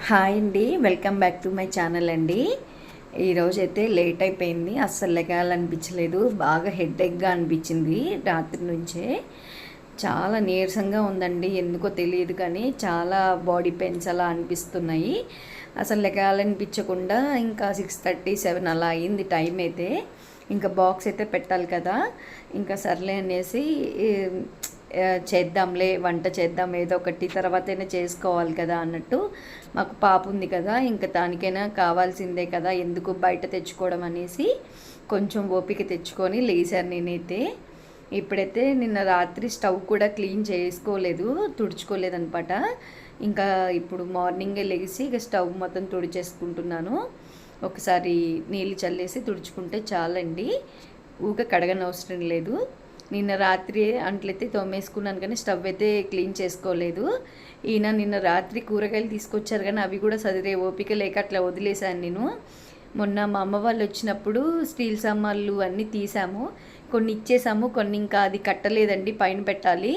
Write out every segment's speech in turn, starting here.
Hi అండి, welcome back to my channel అండి. ఈరోజు అయితే లేట్ అయిపోయింది, అస్సలు లెగాలనిపించలేదు. బాగా హెడేక్గా అనిపించింది రాత్రి నుంచే. చాలా నీరసంగా ఉందండి, ఎందుకో తెలియదు కానీ చాలా బాడీ పెయిన్స్ అలా అనిపిస్తున్నాయి. అసలు లెగాలనిపించకుండా ఇంకా 6:30, 7 అలా అయింది టైం అయితే. ఇంకా బాక్స్ అయితే పెట్టాలి కదా, ఇంకా సర్లే అనేసి చేద్దాంలే, వంట చేద్దాం ఏదో ఒకటి, తర్వాతైనా చేసుకోవాలి కదా అన్నట్టు. మాకు పాప ఉంది కదా, ఇంకా దానికైనా కావాల్సిందే కదా, ఎందుకు బయట తెచ్చుకోవడం అనేసి కొంచెం ఓపిక తెచ్చుకొని లేచాను నేనైతే. ఇప్పుడైతే నిన్న రాత్రి స్టవ్ కూడా క్లీన్ చేసుకోలేదు, తుడుచుకోలేదనమాట. ఇంకా ఇప్పుడు మార్నింగే లెగిసి ఇక స్టవ్ మొత్తం తుడిచేసుకుంటున్నాను. ఒకసారి నీళ్ళు చల్లేసి తుడుచుకుంటే చాలండి, ఊక కడగనవసరం లేదు. నిన్న రాత్రి అంట్లయితే తోమేసుకున్నాను కానీ స్టవ్ అయితే క్లీన్ చేసుకోలేదు. ఈయన నిన్న రాత్రి కూరగాయలు తీసుకొచ్చారు కానీ అవి కూడా సదిరే ఓపిక లేక అట్లా వదిలేశాను నేను. మొన్న మా అమ్మ వాళ్ళు వచ్చినప్పుడు స్టీల్ సామాన్లు అన్నీ తీసాము, కొన్ని ఇచ్చేసాము, కొన్ని ఇంకా అది కట్టలేదండి, పైన పెట్టాలి.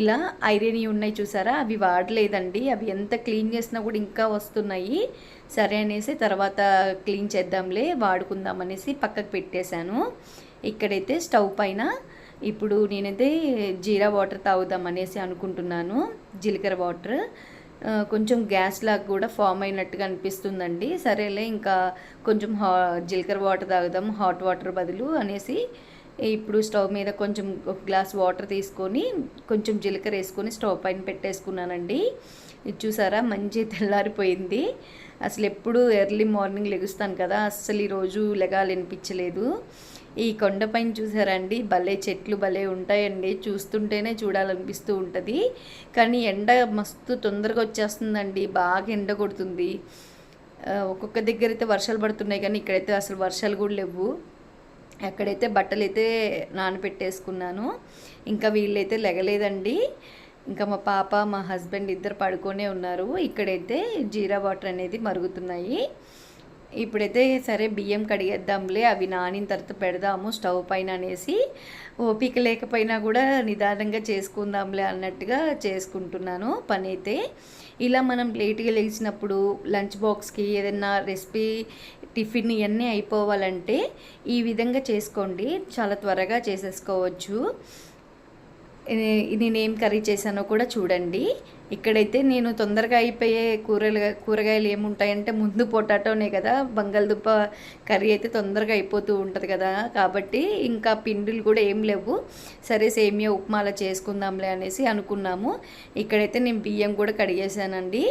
ఇలా ఐరన్ ఉన్నాయి చూసారా, అవి వాడలేదండి, అవి ఎంత క్లీన్ చేసినా కూడా ఇంకా వస్తున్నాయి. సరే అనేసి తర్వాత క్లీన్ చేద్దాంలే, వాడుకుందాం అనేసి పక్కకు పెట్టేశాను. ఇక్కడైతే స్టవ్ పైన ఇప్పుడు నేనైతే జీరా వాటర్ తాగుదాం అనేసి అనుకుంటున్నాను. జీలకర్ర వాటర్ కొంచెం గ్యాస్ లాగా కూడా ఫామ్ అయినట్టుగా అనిపిస్తుందండి. సరేలే ఇంకా కొంచెం జీలకర్ర వాటర్ తాగుదాం హాట్ వాటర్ బదులు అనేసి ఇప్పుడు స్టవ్ మీద కొంచెం ఒక గ్లాస్ వాటర్ తీసుకొని కొంచెం జీలకర్ర వేసుకొని స్టవ్ పైన పెట్టేసుకున్నానండి. ఇది చూసారా, మంచి తెల్లారిపోయింది. అసలు ఎప్పుడు ఎర్లీ మార్నింగ్ లెగుస్తాను కదా, అస్సలు ఈరోజు లెగాలనిపించలేదు. ఈ కొండపైన చూసారండి, భలే చెట్లు భలే ఉంటాయండి, చూస్తుంటేనే చూడాలనిపిస్తూ ఉంటుంది. కానీ ఎండ మస్తు తొందరగా వచ్చేస్తుందండి, బాగా ఎండ కొడుతుంది. ఒక్కొక్క దగ్గర అయితే వర్షాలు పడుతున్నాయి కానీ ఇక్కడైతే అసలు వర్షాలు కూడా లేవు. అక్కడైతే బట్టలు అయితే నానబెట్టేసుకున్నాను, ఇంకా వీళ్ళైతే లెగలేదండి. ఇంకా మా పాప మా హస్బెండ్ ఇద్దరు పడుకొనే ఉన్నారు. ఇక్కడైతే జీరా వాటర్ అనేది మరుగుతున్నాయి. ఇప్పుడైతే సరే బియ్యం కడిగేద్దాంలే, అవి నానిన తర్వాత పెడదాము స్టవ్ పైన అనేసి, ఓపిక లేకపోయినా కూడా నిదానంగా చేసుకుందాంలే అన్నట్టుగా చేసుకుంటున్నాను పని అయితే. ఇలా మనం లేట్గా లేచినప్పుడు లంచ్ బాక్స్కి ఏదైనా రెసిపీ టిఫిన్ ఇవన్నీ అయిపోవాలంటే ఈ విధంగా చేసుకోండి, చాలా త్వరగా చేసేసుకోవచ్చు. నేనేం కర్రీ చేశానో కూడా చూడండి. ఇక్కడైతే నేను తొందరగా అయిపోయే కూరగాయలు ఏముంటాయంటే ముందు పొటాటోనే కదా, బంగాళదుంప కర్రీ అయితే తొందరగా అయిపోతూ ఉంటుంది కదా, కాబట్టి ఇంకా పిండిలు కూడా ఏం లేవు. సరే సేమియా ఉప్మాలా చేసుకుందాంలే అనేసి అనుకున్నాము. ఇక్కడైతే నేను బియ్యం కూడా కడిగేసానండి.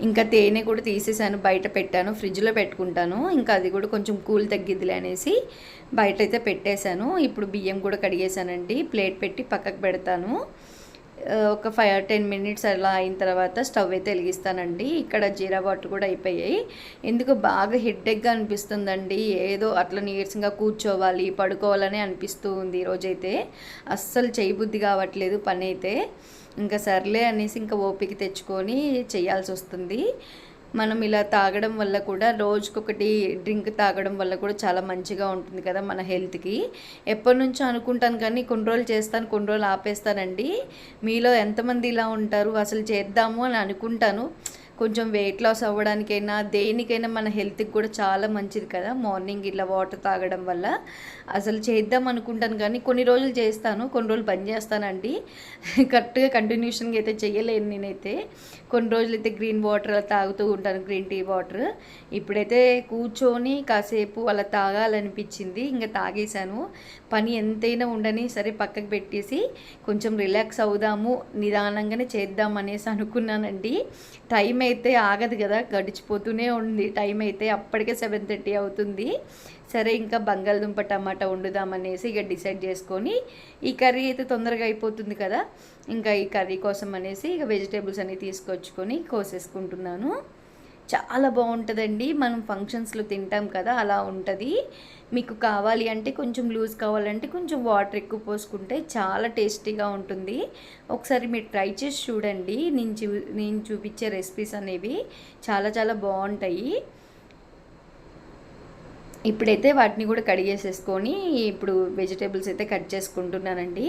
ఇంకా తేనె కూడా తీసేసాను, బయట పెట్టాను, ఫ్రిడ్జ్లో పెట్టుకుంటాను, ఇంకా అది కూడా కొంచెం కూల్ తగ్గిద్దిలే అనేసి బయట అయితే పెట్టేశాను. ఇప్పుడు బియ్యం కూడా కడిగేసానండి, ప్లేట్ పెట్టి పక్కకు పెడతాను. ఒక 5-10 మినిట్స్ అలా అయిన తర్వాత స్టవ్ అయితే వెలిగిస్తానండి. ఇక్కడ జీరా వాటర్ కూడా అయిపోయాయి. ఎందుకు బాగా హెడ్ఏక్గా అనిపిస్తుందండి, ఏదో అట్లా నీరసంగా కూర్చోవాలి పడుకోవాలని అనిపిస్తూ ఉంది. ఈరోజైతే అస్సలు చేయబుద్ధి కావట్లేదు పని అయితే. ఇంకా సర్లే అనేసి ఇంకా ఓపిక తెచ్చుకొని చేయాల్సి వస్తుంది. మనం ఇలా తాగడం వల్ల కూడా, రోజుకొకటి డ్రింక్ తాగడం వల్ల కూడా చాలా మంచిగా ఉంటుంది కదా మన హెల్త్కి. ఎప్పటి నుంచో అనుకుంటాను కానీ కొన్ని రోజులు చేస్తాను, కొన్ని రోజులు ఆపేస్తానండి. మీలో ఎంతమంది ఇలా ఉంటారు? అసలు చేద్దాము అని అనుకుంటాను, కొంచెం వెయిట్ లాస్ అవ్వడానికైనా దేనికైనా మన హెల్త్కి కూడా చాలా మంచిది కదా మార్నింగ్ ఇలా వాటర్ తాగడం వల్ల. అసలు చేద్దాం అనుకుంటాను కానీ కొన్ని రోజులు చేస్తాను, కొన్ని రోజులు బంద్ చేస్తానండి. కరెక్ట్గా కంటిన్యూషన్గా అయితే చేయలేను నేనైతే. కొన్ని రోజులు అయితే గ్రీన్ వాటర్ అలా తాగుతూ ఉంటాను, గ్రీన్ టీ వాటర్. ఇప్పుడైతే కూర్చొని కాసేపు అలా తాగాలనిపించింది, ఇంకా తాగేశాను. పని ఎంతైనా ఉండని సరే పక్కకు పెట్టేసి కొంచెం రిలాక్స్ అవుదాము, నిదానంగానే చేద్దాం అనేసి అనుకున్నానండి. టైం అయితే ఆగదు కదా, గడిచిపోతూనే ఉంది టైం అయితే. అప్పటికే 7:30 అవుతుంది. సరే ఇంకా బంగాళదుంప టమాటా వండుదామనేసి ఇక డిసైడ్ చేసుకొని, ఈ కర్రీ అయితే తొందరగా అయిపోతుంది కదా, ఇంకా ఈ కర్రీ కోసం అనేసి ఇక వెజిటేబుల్స్ అన్నీ తీసుకొచ్చుకొని కోసేసుకుంటున్నాను. చాలా బాగుంటుందండి, మనం ఫంక్షన్స్లో తింటాం కదా అలా ఉంటుంది. మీకు కావాలి అంటే కొంచెం లూజ్ కావాలంటే కొంచెం వాటర్ ఎక్కువ పోసుకుంటే చాలా టేస్టీగా ఉంటుంది. ఒకసారి మీరు ట్రై చేసి చూడండి. నేను చూపించే రెసిపీస్ అనేవి చాలా చాలా బాగుంటాయి. ఇప్పుడైతే వాటిని కూడా కడిగేసేసుకొని ఇప్పుడు వెజిటేబుల్స్ అయితే కట్ చేసుకుంటున్నానండి.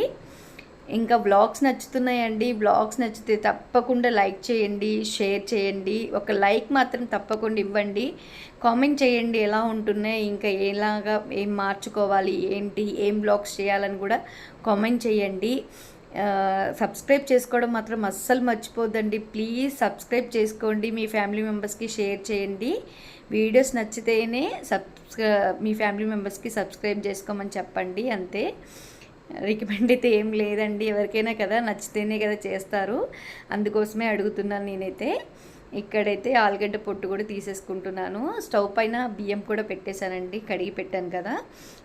ఇంకా వ్లాగ్స్ నచ్చుతున్నాయండి. వ్లాగ్స్ నచ్చితే తప్పకుండా లైక్ చేయండి, షేర్ చేయండి. ఒక లైక్ మాత్రం తప్పకుండా ఇవ్వండి. కామెంట్ చేయండి ఎలా ఉంటున్నాయి, ఇంకా ఎలాగా ఏం మార్చుకోవాలి, ఏంటి, ఏం వ్లాగ్స్ చేయాలని కూడా కామెంట్ చేయండి. సబ్స్క్రైబ్ చేసుకోవడం మాత్రం అస్సలు మర్చిపోద్దండి. ప్లీజ్ సబ్స్క్రైబ్ చేసుకోండి. మీ ఫ్యామిలీ మెంబర్స్కి షేర్ చేయండి. వీడియోస్ నచ్చితేనే మీ ఫ్యామిలీ మెంబర్స్కి సబ్స్క్రైబ్ చేసుకోమని చెప్పండి. అంతే, రికమెండ్ అయితే ఏం లేదండి. ఎవరికైనా కదా నచ్చితేనే కదా చేస్తారు, అందుకోసమే అడుగుతున్నాను నేనైతే. ఇక్కడైతే ఆలుగడ్డ పొట్టు కూడా తీసేసుకుంటున్నాను. స్టవ్ పైన బియ్యం కూడా పెట్టేశానండి, కడిగి పెట్టాను కదా,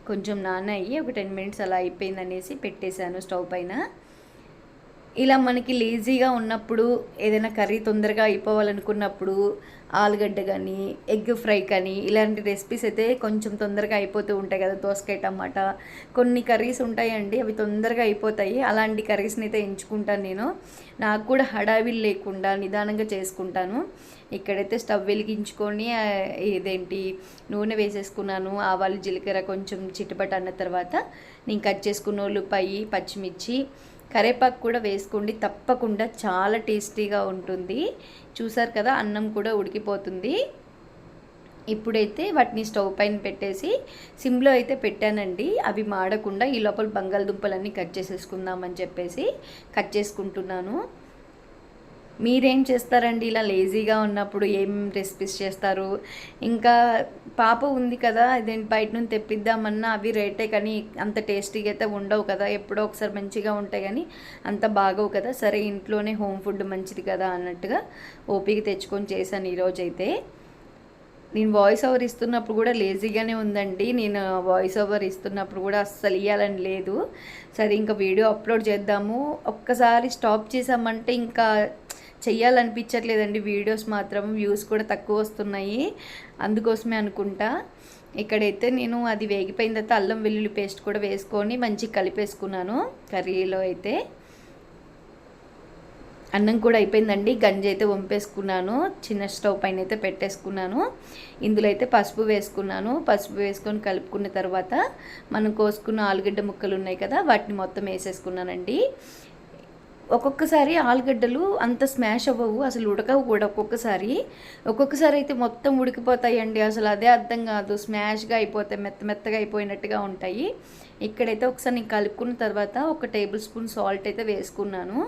కొంచెం నానయ్యి ఒక 10 మినిట్స్ అలా అయిపోయిందనేసి పెట్టేశాను స్టవ్ పైన. ఇలా మనకి లేజీగా ఉన్నప్పుడు, ఏదైనా కర్రీ తొందరగా అయిపోవాలనుకున్నప్పుడు ఆలుగడ్డ కానీ ఎగ్ ఫ్రై కానీ ఇలాంటి రెసిపీస్ అయితే కొంచెం తొందరగా అయిపోతూ ఉంటాయి కదా. దోసకాయ టమాటా కొన్ని కర్రీస్ ఉంటాయండి, అవి తొందరగా అయిపోతాయి. అలాంటి కర్రీస్ని అయితే ఎంచుకుంటాను నేను. నాకు కూడా హడావిడి లేకుండా నిదానంగా చేసుకుంటాను. ఇక్కడైతే స్టవ్ వెలిగించుకొని నూనె వేసేసుకున్నాను. ఆవాలు జీలకర్ర కొంచెం చిటపట అన్న తర్వాత నేను కట్ చేసుకున్న ఉల్లిపాయ, పచ్చిమిర్చి, కరివేపాకు కూడా వేసుకోండి తప్పకుండా, చాలా టేస్టీగా ఉంటుంది. చూసారు కదా, అన్నం కూడా ఉడికిపోతుంది. ఇప్పుడైతే వాటిని స్టవ్ పైన పెట్టేసి సిమ్లో అయితే పెట్టానండి, అవి మాడకుండా. ఈ లోపల బంగాళదుంపలన్నీ కట్ చేసేసుకుందామని చెప్పేసి కట్ చేసుకుంటున్నాను. మీరేం చేస్తారండి ఇలా లేజీగా ఉన్నప్పుడు, ఏం రెసిపీస్ చేస్తారు? ఇంకా పాప ఉంది కదా, బయట నుంచి తెప్పిద్దామన్నా అవి రేటే కానీ అంత టేస్టీగా అయితే ఉండవు కదా. ఎప్పుడో ఒకసారి మంచిగా ఉంటాయి కానీ అంత బాగోవు కదా. సరే, ఇంట్లోనే హోమ్ ఫుడ్ మంచిది కదా అన్నట్టుగా ఓపిక తెచ్చుకొని చేశాను ఈరోజైతే. నేను వాయిస్ ఓవర్ ఇస్తున్నప్పుడు కూడా లేజీగానే ఉందండి. నేను వాయిస్ ఓవర్ ఇస్తున్నప్పుడు కూడా అస్సలు ఇవ్వాలని లేదు. సరే, ఇంకా వీడియో అప్లోడ్ చేద్దాము. ఒక్కసారి స్టాప్ చేసామంటే ఇంకా చెయ్యాలనిపించట్లేదండి. వీడియోస్ మాత్రం వ్యూస్ కూడా తక్కువ వస్తున్నాయి, అందుకోసమే అనుకుంటా. ఇక్కడైతే నేను అది వేగిపోయిన తర్వాత అల్లం వెల్లుల్లి పేస్ట్ కూడా వేసుకొని మంచిగా కలిపేసుకున్నాను కర్రీలో అయితే. అన్నం కూడా అయిపోయిందండి, గంజి అయితే వంపేసుకున్నాను, చిన్న స్టవ్ పైన అయితే పెట్టేసుకున్నాను. ఇందులో అయితే పసుపు వేసుకున్నాను. పసుపు వేసుకొని కలుపుకున్న తర్వాత మనం కోసుకున్న ఆలుగడ్డ ముక్కలు ఉన్నాయి కదా, వాటిని మొత్తం వేసేసుకున్నానండి. ఒక్కొక్కసారి ఆలుగడ్డలు అంత స్మాష్ అవ్వవు, అసలు ఉడకవు కూడా. ఒక్కొక్కసారి అయితే మొత్తం ఉడికిపోతాయండి, అసలు అదే అర్థం కాదు. స్మాష్గా అయిపోతాయి, మెత్తగా అయిపోయినట్టుగా ఉంటాయి. ఇక్కడైతే ఒకసారి నేను కలుపుకున్న తర్వాత 1 టేబుల్ స్పూన్ సాల్ట్ అయితే వేసుకున్నాను.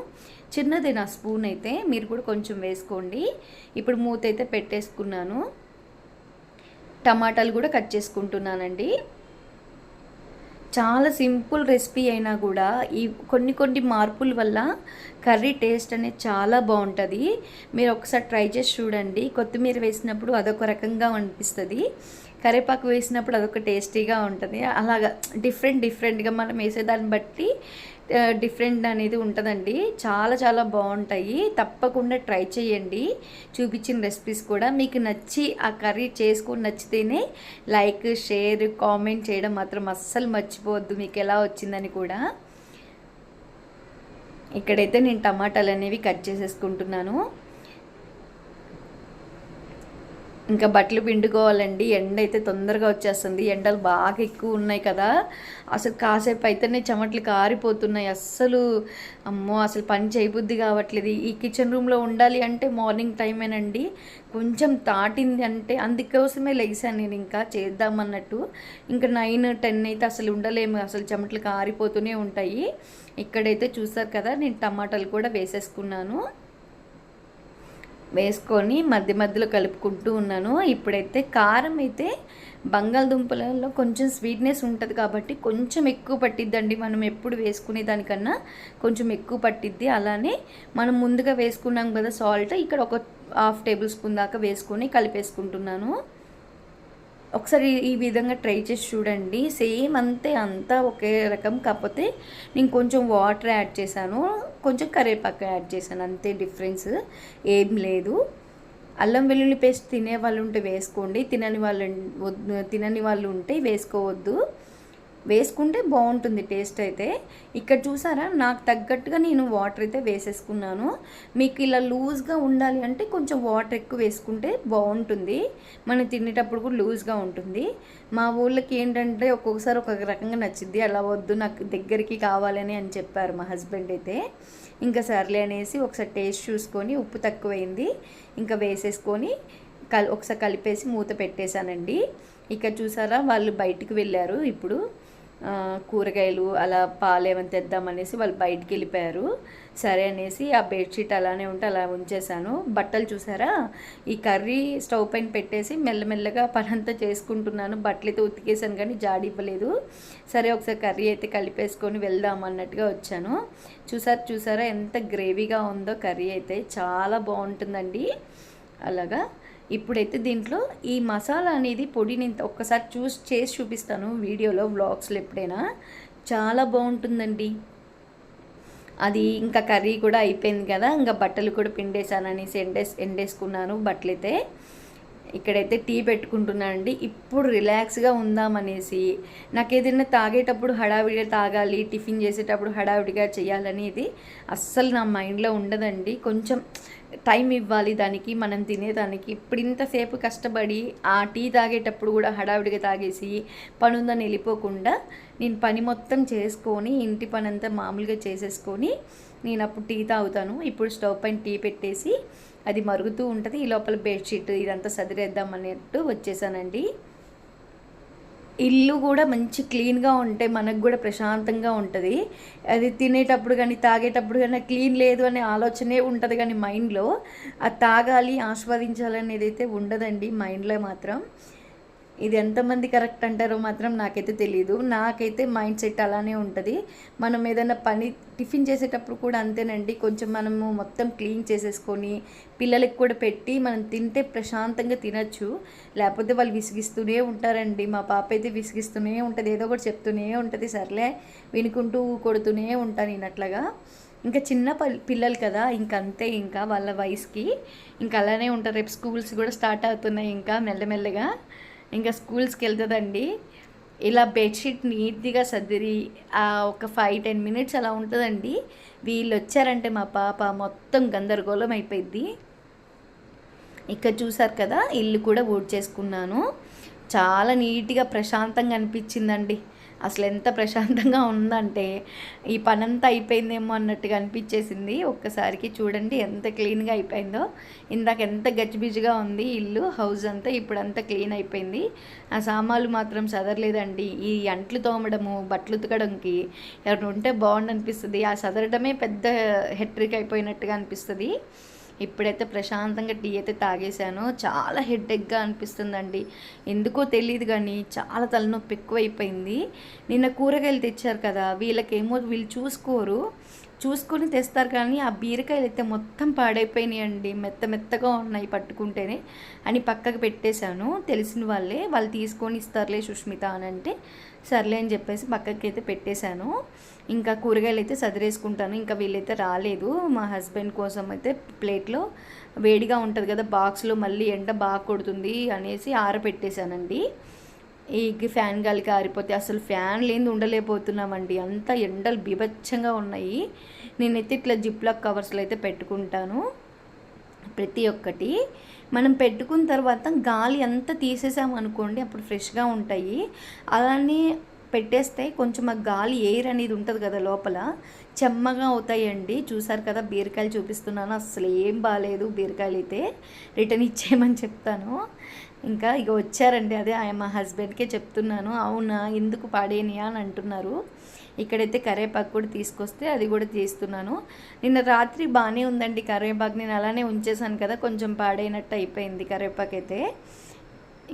చిన్నదే నా స్పూన్ అయితే, మీరు కూడా కొంచెం వేసుకోండి. ఇప్పుడు మూత అయితే పెట్టేసుకున్నాను. టమాటాలు కూడా కట్ చేసుకుంటున్నానండి. చాలా సింపుల్ రెసిపీ అయినా కూడా ఈ కొన్ని మార్పుల వల్ల కర్రీ టేస్ట్ అనేది చాలా బాగుంటుంది. మీరు ఒకసారి ట్రై చేసి చూడండి. కొత్తిమీర వేసినప్పుడు అదొక రకంగా అనిపిస్తుంది, కరివేపాకు వేసినప్పుడు అదొక టేస్టీగా ఉంటుంది. అలాగా డిఫరెంట్గా మనం వేసేదాన్ని బట్టి డిఫరెంట్ అనేది ఉంటుందండి. చాలా బాగుంటాయి, తప్పకుండా ట్రై చేయండి. చూపించిన రెసిపీస్ కూడా మీకు నచ్చి ఆ కర్రీ చేసుకొని నచ్చితేనే లైక్, షేర్, కామెంట్ చేయడం మాత్రం అస్సలు మర్చిపోవద్దు, మీకు ఎలా వచ్చిందని కూడా. ఇక్కడైతే నేను టమాటాలు అనేవి కట్ చేసేసుకుంటున్నాను. ఇంకా బట్టలు పిండుకోవాలండి, ఎండ అయితే తొందరగా వచ్చేస్తుంది. ఎండలు బాగా ఎక్కువ ఉన్నాయి కదా, అసలు కాసేపు అయితేనే చెమటలు కారిపోతున్నాయి. అమ్మో, అసలు పని చేయబుద్ధి కావట్లేదు. ఈ కిచెన్ రూమ్లో ఉండాలి అంటే మార్నింగ్ టైమేనండి, కొంచెం దాటింది అంటే అందుకోసమే లెగిసాను నేను ఇంకా చేద్దామన్నట్టు. ఇంకా 9, 10 అయితే అసలు ఉండలేము, అసలు చెమటలు కారిపోతూనే ఉంటాయి. ఇక్కడైతే చూసారు కదా, నేను టమాటాలు కూడా వేసేసుకున్నాను. వేసుకొని మధ్యలో కలుపుకుంటూ ఉన్నాను. ఇప్పుడైతే కారం అయితే బంగాళదుంపలలో కొంచెం స్వీట్నెస్ ఉంటుంది కాబట్టి కొంచెం ఎక్కువ పట్టిద్దండి, మనం ఎప్పుడు వేసుకునే దానికన్నా కొంచెం ఎక్కువ పట్టిద్ది. అలానే మనం ముందుగా వేసుకున్నాం కదా సాల్ట్, ఇక్కడ ఒక 1/2 టేబుల్ స్పూన్ దాకా వేసుకొని కలిపేసుకుంటున్నాను. ఒకసారి ఈ విధంగా ట్రై చేసి చూడండి. సేమ్ అంతా ఒకే రకం, కాకపోతే నేను కొంచెం వాటర్ యాడ్ చేశాను, కొంచెం కరివేపాకు యాడ్ చేశాను, అంతే డిఫరెన్స్, ఏం లేదు. అల్లం వెల్లుల్లి పేస్ట్ తినే వాళ్ళు ఉంటే వేసుకోండి, తినని వాళ్ళు ఉంటే వేసుకోవద్దు. వేసుకుంటే బాగుంటుంది టేస్ట్ అయితే. ఇక్కడ చూసారా, నాకు తగ్గట్టుగా నేను వాటర్ అయితే వేసేసుకున్నాను. మీకు ఇలా లూజ్గా ఉండాలి అంటే కొంచెం వాటర్ ఎక్కువ వేసుకుంటే బాగుంటుంది, మనం తినేటప్పుడు కూడా లూజ్గా ఉంటుంది. మా ఊళ్ళకి ఏంటంటే ఒక్కొక్కసారి ఒక రకంగా నచ్చింది, అలా వద్దు నాకు దగ్గరికి కావాలని అని చెప్పారు మా హస్బెండ్ అయితే. ఇంకా సర్లే అనేసి ఒకసారి టేస్ట్ చూసుకొని ఉప్పు తక్కువైంది ఇంకా వేసేసుకొని ఒకసారి కలిపేసి మూత పెట్టేశానండి. ఇక్కడ చూసారా, వాళ్ళు బయటికి వెళ్ళారు ఇప్పుడు, కూరగాయలు అలా పాలేమని తెద్దామనేసి వాళ్ళు బయటికి వెళ్ళిపోయారు. సరే అనేసి ఆ బెడ్షీట్ అలానే ఉంటే అలా ఉంచేసాను. బట్టలు చూసారా, ఈ కర్రీ స్టవ్ పైన పెట్టేసి మెల్లమెల్లగా పనంతా చేసుకుంటున్నాను. బట్టలు అయితే ఉతికేసాను కానీ జాడి ఇవ్వలేదు. సరే ఒకసారి కర్రీ అయితే కలిపేసుకొని వెళ్దాం అన్నట్టుగా వచ్చాను. చూసారా ఎంత గ్రేవీగా ఉందో కర్రీ అయితే, చాలా బాగుంటుందండి. అలాగా ఇప్పుడైతే దీంట్లో ఈ మసాలా అనేది పొడి నేను ఒక్కసారి చేసి చూపిస్తాను వీడియోలో, వ్లాగ్స్లో ఎప్పుడైనా. చాలా బాగుంటుందండి అది. ఇంకా కర్రీ కూడా అయిపోయింది కదా, ఇంకా బట్టలు కూడా పిండేసాను అనేసి ఎండేసుకున్నాను బట్టలైతే. ఇక్కడైతే టీ పెట్టుకుంటున్నానండి. ఇప్పుడు రిలాక్స్గా ఉందామనేసి, నాకు ఏదైనా తాగేటప్పుడు హడావిడిగా తాగాలి, టిఫిన్ చేసేటప్పుడు హడావిడిగా చేయాలనేది అస్సలు నా మైండ్లో ఉండదండి. కొంచెం టైం ఇవ్వాలి దానికి, మనం తినేదానికి. ఇప్పుడు ఇంతసేపు కష్టపడి ఆ టీ తాగేటప్పుడు కూడా హడావిడిగా తాగేసి పని ఉందని వెళ్ళిపోకుండా నేను పని మొత్తం చేసుకొని ఇంటి పని అంతా మామూలుగా చేసేసుకొని నేను అప్పుడు టీ తాగుతాను. ఇప్పుడు స్టవ్ పైన టీ పెట్టేసి అది మరుగుతూ ఉంటుంది, ఈ లోపల బెడ్షీట్ ఇదంతా సదిరేద్దాం అన్నట్టు వచ్చేసానండి. ఇల్లు కూడా మంచి క్లీన్గా ఉంటే మనకు కూడా ప్రశాంతంగా ఉంటుంది. అది తినేటప్పుడు కానీ తాగేటప్పుడు కానీ క్లీన్ లేదు అనే ఆలోచనే ఉంటుంది కానీ మైండ్లో అది తాగాలి ఆస్వాదించాలనేది అయితే ఉండదండి మైండ్లో మాత్రం. ఇది ఎంతమంది కరెక్ట్ అంటారో మాత్రం నాకైతే తెలియదు. నాకైతే మైండ్ సెట్ అలానే ఉంటుంది. మనం ఏదైనా పని టిఫిన్ చేసేటప్పుడు కూడా అంతేనండి, కొంచెం మనము మొత్తం క్లీన్ చేసేసుకొని పిల్లలకి కూడా పెట్టి మనం తింటే ప్రశాంతంగా తినచ్చు. లేకపోతే వాళ్ళు విసిగిస్తూనే ఉంటారండి. మా పాప అయితే విసిగిస్తూనే ఉంటుంది, ఏదో ఒకటి చెప్తూనే ఉంటుంది. సర్లే వినుకుంటూ కొడుతూనే ఉంటాను నేను అట్లాగా. ఇంకా చిన్న పిల్లలు కదా, ఇంకంతే, ఇంకా వాళ్ళ వయసుకి ఇంకా అలానే ఉంటారు. రేపు స్కూల్స్ కూడా స్టార్ట్ అవుతున్నాయి, ఇంకా మెల్లమెల్లగా ఇంకా స్కూల్స్కి వెళ్తుందండి. ఇలా బెడ్షీట్ నీట్గా సర్దిరి ఒక 5-10 మినిట్స్ అలా ఉంటుందండి. వీళ్ళు వచ్చారంటే మా పాప మొత్తం గందరగోళం అయిపోయింది. ఇక్కడ చూసారు కదా, ఇల్లు కూడా ఊడ్చేసుకున్నాను. చాలా నీట్గా ప్రశాంతంగా అనిపించిందండి. అసలు ఎంత ప్రశాంతంగా ఉందంటే ఈ పనంతా అయిపోయిందేమో అన్నట్టుగా అనిపించేసింది. ఒక్కసారికి చూడండి ఎంత క్లీన్గా అయిపోయిందో. ఇందాక ఎంత గజిబిజిగా ఉంది ఇల్లు, హౌస్ అంతా, ఇప్పుడు అంతా క్లీన్ అయిపోయింది. ఆ సామాన్లు మాత్రం సదరలేదండి. ఈ అంట్లు తోమడము, బట్టలు ఉతకడంకి ఎవరైనా ఉంటే బాగుండు అనిపిస్తుంది. ఆ సదరడమే పెద్ద హెట్రిక్ అయిపోయినట్టుగా అనిపిస్తుంది. ఇప్పుడైతే ప్రశాంతంగా టీ అయితే తాగేశాను. చాలా హెడ్ఏక్గా అనిపిస్తుందండి, ఎందుకో తెలియదు కానీ చాలా తలనొప్పి ఎక్కువైపోయింది. నిన్న కూరగాయలు తెచ్చారు కదా, వీళ్ళకేమో వీళ్ళు చూసుకొని తెస్తారు కానీ ఆ బీరకాయలు అయితే మొత్తం పాడైపోయినాయి అండి. మెత్తగా ఉన్నాయి పట్టుకుంటేనే అని పక్కకు పెట్టేశాను. తెలిసిన వాళ్ళు తీసుకొని ఇస్తారులే సుష్మిత అని అంటే సర్లే అని చెప్పేసి పక్కకి అయితే పెట్టేశాను. ఇంకా కూరగాయలు అయితే సదిరేసుకుంటాను. ఇంకా వీళ్ళైతే రాలేదు. మా హస్బెండ్ కోసం అయితే ప్లేట్లో వేడిగా ఉంటుంది కదా, బాక్స్లో మళ్ళీ ఎండ బాగా కొడుతుంది అనేసి ఆరబెట్టేశానండి. ఈ ఫ్యాన్ గాలికి ఆరిపోతే అసలు ఫ్యాన్ లేని ఉండలేకపోతున్నామండి, అంత ఎండలు బీభత్సంగా ఉన్నాయి. నేనైతే ఇట్లా జిప్లాక్ కవర్స్లో అయితే పెట్టుకుంటాను. ప్రతి ఒక్కటి మనం పెట్టుకున్న తర్వాత గాలి అంతా తీసేసామనుకోండి అప్పుడు ఫ్రెష్గా ఉంటాయి. అలానే పెట్టేస్తే కొంచెం ఆ గాలి ఎయిర్ అనేది ఉంటుంది కదా లోపల, చెమ్మగా అవుతాయండి. చూసారు కదా, బీరకాయలు చూపిస్తున్నాను, అసలు ఏం బాగాలేదు బీరకాయలు అయితే, రిటర్న్ ఇచ్చేయమని చెప్తాను. ఇంకా ఇక వచ్చారండి, అదే మా హస్బెండ్కే చెప్తున్నాను. అవునా ఎందుకు పాడేనియా అని అంటున్నారు. ఇక్కడైతే కరివేపాకు కూడా తీసుకొస్తే అది కూడా తీస్తున్నాను. నిన్న రాత్రి బాగానే ఉందండి కరివేపాకు, నేను అలానే ఉంచేసాను కదా, కొంచెం పాడైనట్టు అయిపోయింది కరివేపాకు అయితే.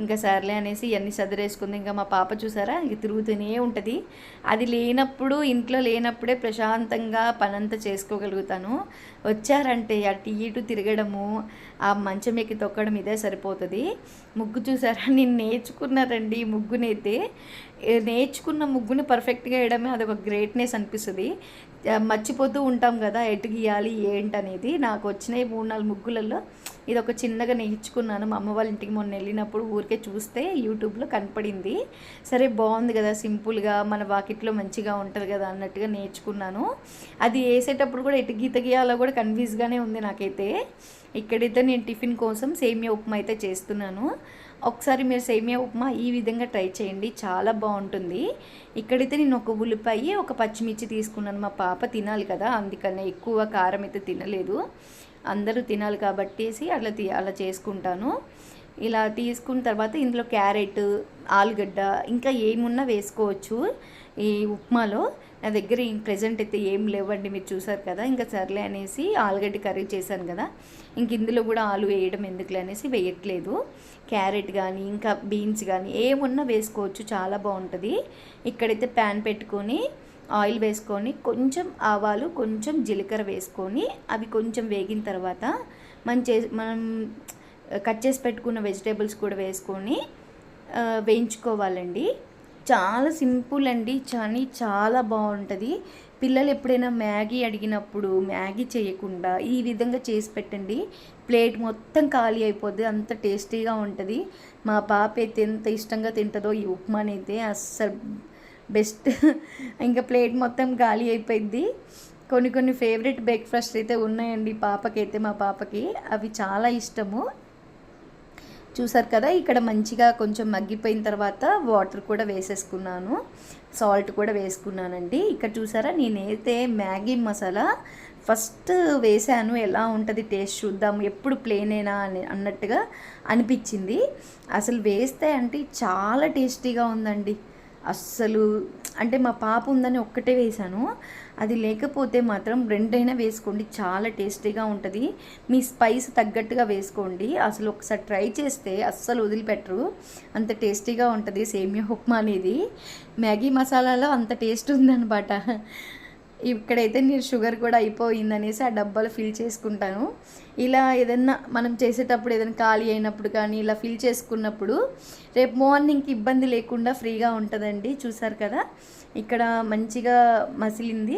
ఇంకా సర్లే అనేసి ఇవన్నీ సదిరేసుకుంది. ఇంకా మా పాప చూసారా ఇంక తిరుగుతూనే ఉంటుంది. అది లేనప్పుడు, ఇంట్లో లేనప్పుడే ప్రశాంతంగా పనంతా చేసుకోగలుగుతాను. వచ్చారంటే అటు ఇటు తిరగడము, ఆ మంచం ఎక్కి తొక్కడం ఇదే సరిపోతుంది. ముగ్గు చూసారా, నేను నేర్చుకున్నారండి ఈ ముగ్గునైతే. నేర్చుకున్న ముగ్గుని పర్ఫెక్ట్గా వేయడమే అదొక గ్రేట్నెస్ అనిపిస్తుంది. మర్చిపోతూ ఉంటాం కదా ఎటు గీయాలి ఏంటనేది. నాకు వచ్చిన 3-4 ముగ్గులలో ఇది ఒక చిన్నగా నేర్చుకున్నాను. మా అమ్మ వాళ్ళ ఇంటికి మొన్న వెళ్ళినప్పుడు ఊరికే చూస్తే యూట్యూబ్లో కనపడింది. సరే బాగుంది కదా, సింపుల్గా మన వాకిట్లో మంచిగా ఉంటుంది కదా అన్నట్టుగా నేర్చుకున్నాను. అది వేసేటప్పుడు కూడా ఎటు గీత గీయాలో కూడా కన్ఫ్యూజ్గానే ఉంది నాకైతే. ఇక్కడైతే నేను టిఫిన్ కోసం సేమియా ఉప్మా అయితే చేస్తున్నాను. ఒకసారి మీరు సేమియా ఉప్మా ఈ విధంగా ట్రై చేయండి, చాలా బాగుంటుంది. ఇక్కడైతే నేను ఒక ఉల్లిపాయ, ఒక పచ్చిమిర్చి తీసుకున్నాను. మా పాప తినాలి కదా, అందుకనే ఎక్కువ కారం అయితే తినలేదు. అందరూ తినాలి కాబట్టి అలా చేసుకుంటాను. ఇలా తీసుకున్న తర్వాత ఇందులో క్యారెట్, ఆలుగడ్డ ఇంకా ఏమున్నా వేసుకోవచ్చు ఈ ఉప్మాలో. నా దగ్గర ప్రెజెంట్ అయితే ఏం లేవండి, మీరు చూసారు కదా. ఇంకా సర్లే అనేసి ఆలుగడ్డ కర్రీ చేశాను కదా, ఇంక ఇందులో కూడా ఆలు వేయడం ఎందుకులే అనేసి వేయట్లేదు. క్యారెట్ కానీ ఇంకా బీన్స్ కానీ ఏమున్నా వేసుకోవచ్చు, చాలా బాగుంటుంది. ఇక్కడైతే ప్యాన్ పెట్టుకొని ఆయిల్ వేసుకొని కొంచెం ఆవాలు, కొంచెం జీలకర్ర వేసుకొని అవి కొంచెం వేగిన తర్వాత మనం కట్ చేసి పెట్టుకున్న వెజిటేబుల్స్ కూడా వేసుకొని వేయించుకోవాలండి. చాలా సింపుల్ అండి, చాలా బాగుంటుంది. పిల్లలు ఎప్పుడైనా మ్యాగీ అడిగినప్పుడు మ్యాగీ చేయకుండా ఈ విధంగా చేసి పెట్టండి, ప్లేట్ మొత్తం ఖాళీ అయిపోద్ది, అంత టేస్టీగా ఉంటుంది. మా పాప అయితే ఎంత ఇష్టంగా తింటుందో ఈ ఉప్మానైతే, అస్సలు బెస్ట్. ఇంకా ప్లేట్ మొత్తం ఖాళీ అయిపోయింది. కొన్ని ఫేవరెట్ బ్రేక్ఫాస్ట్ అయితే ఉన్నాయండి పాపకైతే, మా పాపకి అవి చాలా ఇష్టము. చూసారు కదా, ఇక్కడ మంచిగా కొంచెం మగ్గిపోయిన తర్వాత వాటర్ కూడా వేసేసుకున్నాను, సాల్ట్ కూడా వేసుకున్నానండి. ఇక్కడ చూసారా, నేనైతే మ్యాగీ మసాలా ఫస్ట్ వేసాను, ఎలా ఉంటుంది టేస్ట్ చూద్దాము, ఎప్పుడు ప్లేనేనా అన్నట్టుగా అనిపించింది. అసలు వేస్తే అంటే చాలా టేస్టీగా ఉందండి. అస్సలు అంటే మా పాప ఉందని ఒక్కటే వేసాను, అది లేకపోతే మాత్రం 2 వేసుకోండి, చాలా టేస్టీగా ఉంటుంది. మీ స్పైస్ తగ్గట్టుగా వేసుకోండి. అసలు ఒకసారి ట్రై చేస్తే అస్సలు వదిలిపెట్టరు, అంత టేస్టీగా ఉంటుంది సేమియా ఉప్మా అనేది. మ్యాగీ మసాలాలో అంత టేస్ట్ ఉందన్నమాట. ఇక్కడైతే నేను షుగర్ కూడా అయిపోయిందనేసి ఆ డబ్బాలో ఫిల్ చేసుకుంటాను. ఇలా ఏదన్నా మనం చేసేటప్పుడు ఏదైనా ఖాళీ అయినప్పుడు కానీ ఇలా ఫిల్ చేసుకున్నప్పుడు రేపు మార్నింగ్కి ఇబ్బంది లేకుండా ఫ్రీగా ఉంటుందండి. చూసారు కదా, ఇక్కడ మంచిగా మసిలింది,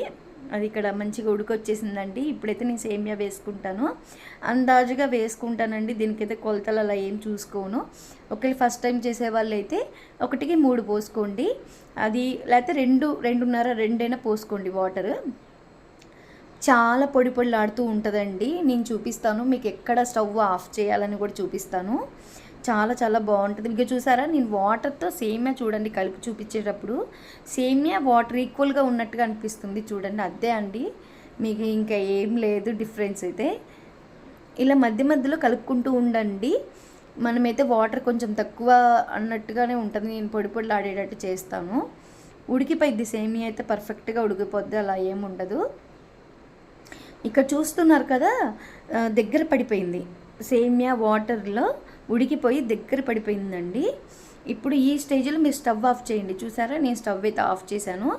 అది ఇక్కడ మంచిగా ఉడికొచ్చేసిందండి. ఇప్పుడైతే నేను సేమియా వేసుకుంటాను, అందాజుగా వేసుకుంటానండి. దీనికైతే కొలతలు అలా ఏం చూసుకోను. ఒకవేళ ఫస్ట్ టైం చేసేవాళ్ళు అయితే 1కి 3 పోసుకోండి, అది లేకపోతే 2 పోసుకోండి వాటర్. చాలా పొడిలాడుతూ ఉంటుందండి. నేను చూపిస్తాను మీకు, ఎక్కడ స్టవ్ ఆఫ్ చేయాలని కూడా చూపిస్తాను. చాలా బాగుంటుంది. ఇక చూసారా, నేను వాటర్తో సేమియా చూడండి కలిపి చూపించేటప్పుడు సేమియా వాటర్ ఈక్వల్గా ఉన్నట్టుగా అనిపిస్తుంది చూడండి, అదే అండి, మీకు ఇంకా ఏం లేదు డిఫరెన్స్ అయితే. ఇలా మధ్యలో కలుపుకుంటూ ఉండండి. మనమైతే వాటర్ కొంచెం తక్కువ అన్నట్టుగానే ఉంటుంది, నేను పొడిలాడేటట్టు చేస్తాను. ఉడికిపోయిద్ది సేమియా అయితే, పర్ఫెక్ట్గా ఉడికిపోద్ది, అలా ఏముండదు. ఇక్కడ చూస్తున్నారు కదా, దగ్గర పడిపోయింది సేమియా, వాటర్లో ఉడికిపోయి దగ్గర పడిపోయిందండి. ఇప్పుడు ఈ స్టేజ్లో మీరు స్టవ్ ఆఫ్ చేయండి. చూసారా, నేను స్టవ్ అయితే ఆఫ్ చేశాను.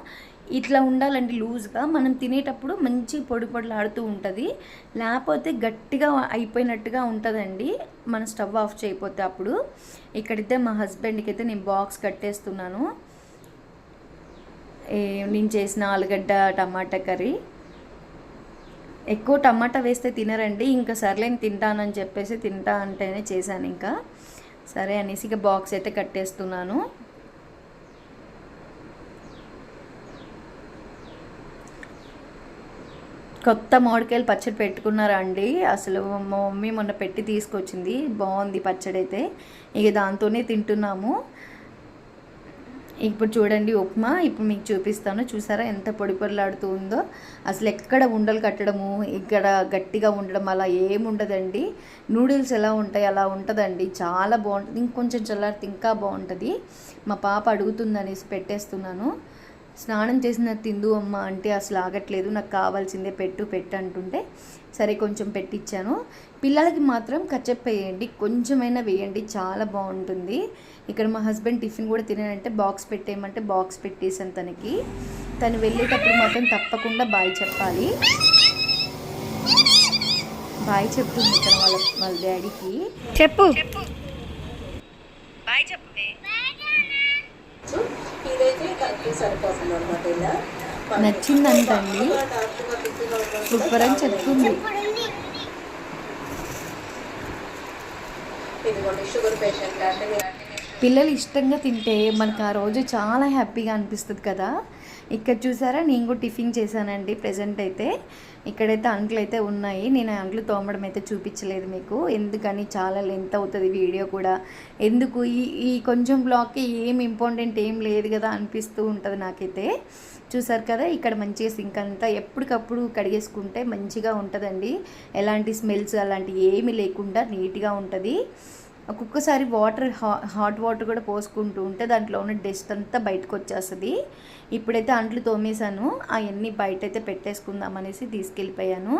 ఇట్లా ఉండాలండి లూజ్గా, మనం తినేటప్పుడు మంచి పొడిలాడుతూ ఉంటుంది, లేకపోతే గట్టిగా అయిపోయినట్టుగా ఉంటుందండి మనం స్టవ్ ఆఫ్ చేయకపోతే. అప్పుడు ఇక్కడైతే మా హస్బెండ్కి అయితే నేను బాక్స్ కట్టేస్తున్నాను. నేను చేసిన ఆలుగడ్డ టమాటా కర్రీ. ఎక్కువ టమాటా వేస్తే తినరండి, ఇంకా సర్లే తింటానని చెప్పేసి తింటా అంటేనే చేశాను. ఇంకా సరే అనేసి ఇక బాక్స్ అయితే కట్టేస్తున్నాను. కొత్త మామిడికాయలు పచ్చడి పెట్టుకున్నారా అండి? అసలు మా మమ్మీ మొన్న పెట్టి తీసుకొచ్చింది, బాగుంది పచ్చడి అయితే. ఇక దాంతోనే తింటున్నాము. ఇప్పుడు చూడండి ఉప్మా, ఇప్పుడు మీకు చూపిస్తాను. చూసారా ఎంత పొడిలాడుతూ ఉందో, అసలు ఎక్కడ ఉండలు కట్టడము, ఇక్కడ గట్టిగా ఉండడం అలా ఏముండదండి. నూడిల్స్ ఎలా ఉంటాయి అలా ఉంటుందండి, చాలా బాగుంటుంది. ఇంకొంచెం చల్లారితే ఇంకా బాగుంటుంది. మా పాప అడుగుతుందనేసి పెట్టేస్తున్నాను. స్నానం చేసిన తిందు అమ్మ అంటే అసలు ఆగట్లేదు, నాకు కావాల్సిందే పెట్టు అంటుంటే సరే కొంచెం పెట్టించాను. పిల్లలకి మాత్రం కచ్చప్ వేయండి, కొంచెమైనా వేయండి, చాలా బాగుంటుంది. ఇక్కడ మా హస్బెండ్ టిఫిన్ కూడా తినానంటే బాక్స్ పెట్టేయమంటే బాక్స్ పెట్టేసాను తనకి. తను వెళ్ళేటప్పుడు మాత్రం తప్పకుండా బాయ్ చెప్పాలి. బాయ్ చెప్తుంది ఇక్కడ వాళ్ళ డాడీకి. చెప్పు. బాయ్ చెప్పు. ఇదైతే కరెక్ట్ సరిపోతుంది అనమాట. ఇలా నచ్చిందంటండి, సూపర్ అని చెప్తుంది. పిల్లలు ఇష్టంగా తింటే మనకు ఆ రోజు చాలా హ్యాపీగా అనిపిస్తుంది కదా. ఇక్కడ చూసారా, నేను కూడా టిఫిన్ చేశానండి. ప్రజెంట్ అయితే ఇక్కడైతే అంట్లు అయితే ఉన్నాయి. నేను అంట్లు తోమడం అయితే చూపించలేదు మీకు, ఎందుకని చాలా లెంత్ అవుతుంది వీడియో కూడా. ఎందుకు ఈ కొంచెం బ్లాగ్కి ఏం ఇంపార్టెంట్ ఏం లేదు కదా అనిపిస్తూ ఉంటుంది నాకైతే. చూసారు కదా, ఇక్కడ మంచిగా సింక్ అంతా ఎప్పటికప్పుడు కడిగేసుకుంటే మంచిగా ఉంటుందండి. ఎలాంటి స్మెల్స్ అలాంటివి ఏమీ లేకుండా నీట్గా ఉంటుంది. ఒక్కొక్కసారి హాట్ వాటర్ కూడా పోసుకుంటూ ఉంటే దాంట్లో ఉన్న డస్ట్ అంతా బయటకు వచ్చేస్తుంది. ఇప్పుడైతే అంట్లు తోమేశాను, అవన్నీ బయట అయితే పెట్టేసుకుందాం అనేసి తీసుకెళ్ళిపోయాను.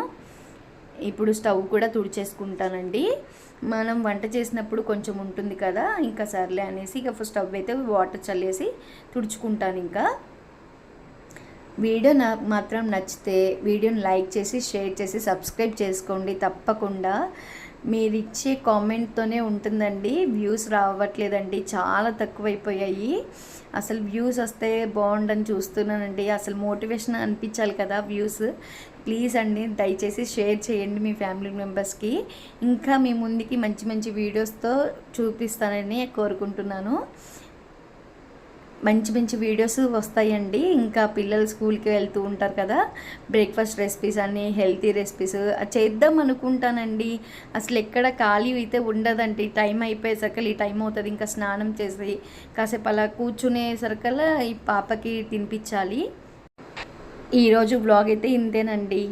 ఇప్పుడు స్టవ్ కూడా తుడిచేసుకుంటానండి. మనం వంట చేసినప్పుడు కొంచెం ఉంటుంది కదా, ఇంకా సర్లే అనేసి ఇక స్టవ్ అయితే వాటర్ చల్లేసి తుడుచుకుంటాను. ఇంకా వీడియో నాకు మాత్రం నచ్చితే వీడియోని లైక్ చేసి షేర్ చేసి సబ్స్క్రైబ్ చేసుకోండి తప్పకుండా. మీరు ఇచ్చే కామెంట్తోనే ఉంటుందండి. వ్యూస్ రావట్లేదండి, చాలా తక్కువైపోయాయి. అసలు వ్యూస్ వస్తే బాగుండని చూస్తున్నానండి. అసలు మోటివేషన్ అనిపించాలి కదా వ్యూస్. ప్లీజ్ అండి, దయచేసి షేర్ చేయండి మీ ఫ్యామిలీ మెంబర్స్కి. ఇంకా మీ ముందుకి మంచి మంచి వీడియోస్తో చూపిస్తానని కోరుకుంటున్నాను. మంచి మంచి వీడియోస్ వస్తాయండి. ఇంకా పిల్లలు స్కూల్కి వెళ్తూ ఉంటారు కదా, బ్రేక్ఫాస్ట్ రెసిపీస్ అని, హెల్తీ రెసిపీస్ చేద్దాం అనుకుంటానండి. అసలు ఎక్కడ ఖాళీ అయితే ఉండదండి. టైం అయిపోయేసరికి ఈ టైం అవుతుంది. ఇంకా స్నానం చేసి కాసేపు అలా కూర్చునేసరికల్లా ఈ పాపకి తినిపించాలి. ఈరోజు వ్లాగ్ అయితే ఇంతేనండి.